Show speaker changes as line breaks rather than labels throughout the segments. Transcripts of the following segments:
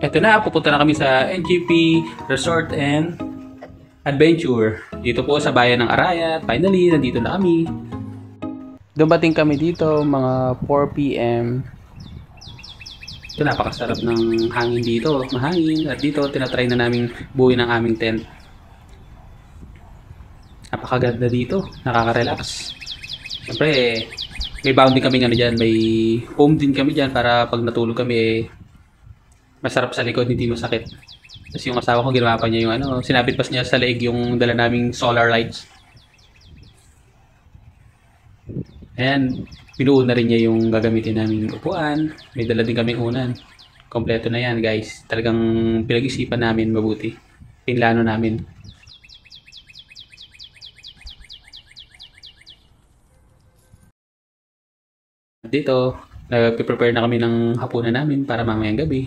Eto na, pupunta na kami sa NGP Resort and Adventure. Dito po sa bayan ng Arayat. Finally, nandito na kami. Dumating kami dito mga 4 PM. Ito, napakasarap ng hangin dito. Mahangin. At dito, tinatry na namin buuin ang aming tent. Napakaganda dito. Nakaka-relax. Siyempre, may bounding kami dyan. May foam din kami dyan para pag natulog kami, masarap sa likod, hindi masakit. Tapos yung asawa ko, ginawa pa niya yung sinapit pa niya sa leeg yung dala naming solar lights. And pinuun na rin niya yung gagamitin naming upuan. May dala din kaming unan. Kompleto na yan, guys. Talagang pinag-isipan namin mabuti. Pinlano namin. Dito, nag-prepare na kami ng hapunan namin para mamayang gabi.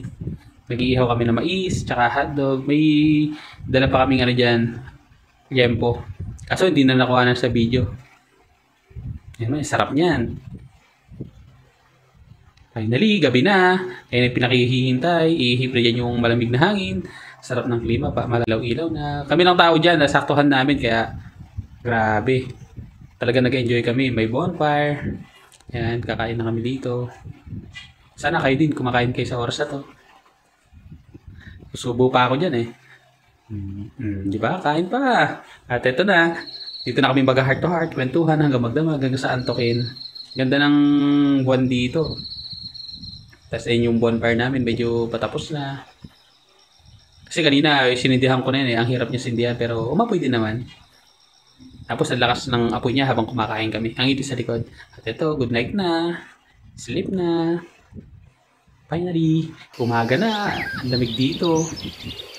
Nag-iihaw kami ng mais, tsaka hotdog. May dala pa kaming dyan, yempo. Kaso hindi na nakuha na sa video. Yan, sarap niyan. Finally, gabi na. Ayun yung pinakihihintay. Ihip na dyan yung malamig na hangin. Sarap ng klima pa. Malalaw-ilaw na. Kami lang tao dyan. Nasaktuhan namin. Kaya, grabe. Talaga nag-enjoy kami. May bonfire. Yan, kakain na kami dito. Sana kayo din. Kumakain kayo sa oras na to. Susubo pa ako dyan eh. Di ba? Kain pa. At ito na. Dito na kami heart to heart. Kwentuhan hanggang magdamag. Hanggang sa antokin. Ganda ng buwan dito. Tapos ayun yung bonfire namin. Medyo patapos na. Kasi kanina sinindihan ko na yun eh. Ang hirap niya sindihan. Pero umapoy din naman. Tapos ang lakas ng apoy niya habang kumakain kami. Ang ito sa likod. At ito, good night na. Sleep na. Finally, umaga na. Ang lamig dito.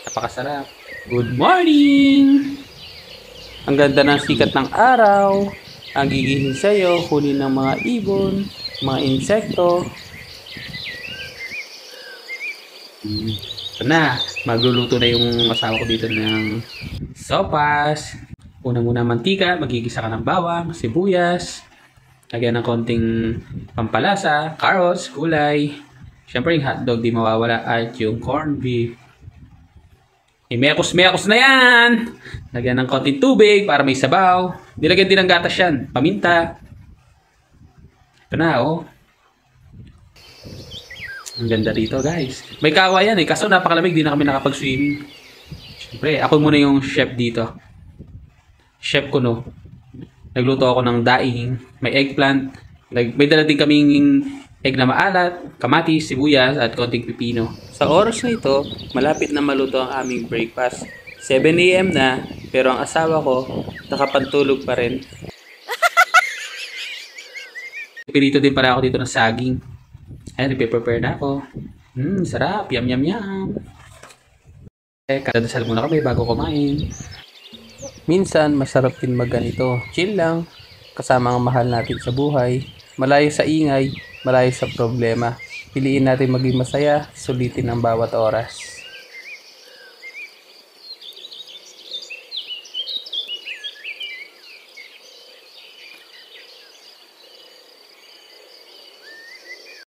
Napakasarap. Good morning! Ang ganda ng sikat ng araw. Ang gigising sa'yo, huli ng mga ibon, mga insekto. Ito na, magluluto na yung asawa ko dito ng sopas. Una muna mantika, magigisa ka ng bawang, sibuyas. Lagyan ng konting pampalasa, carrots, gulay. Siyempre yung hotdog di mawawala at yung corned beef. Mekos-mekos na yan! Lagyan ng konting tubig para may sabaw. Nilagyan din ng gatas yan. Paminta. Ito na oh. Ang ganda dito guys. May kawa yan eh. Kaso napakalamig. Di na kami nakapag-swimming. Siyempre ako muna yung chef dito. Chef ko no. Nagluto ako ng daing. May eggplant. May dala din kaming egg na maalat, kamatis, sibuyas, at konting pipino. Sa oras na ito, malapit na maluto ang aming breakfast. 7 AM na, pero ang asawa ko, nakapantulog pa rin. Pirito din para ako dito ng saging. Ayan, prepare na ako. Sarap, yum yum yum. Kadadasal muna kami bago kumain. Minsan, masarap din magganito. Chill lang, kasama ang mahal natin sa buhay. Malayo sa ingay, malayo sa problema. Piliin natin maging masaya, sulitin ang bawat oras.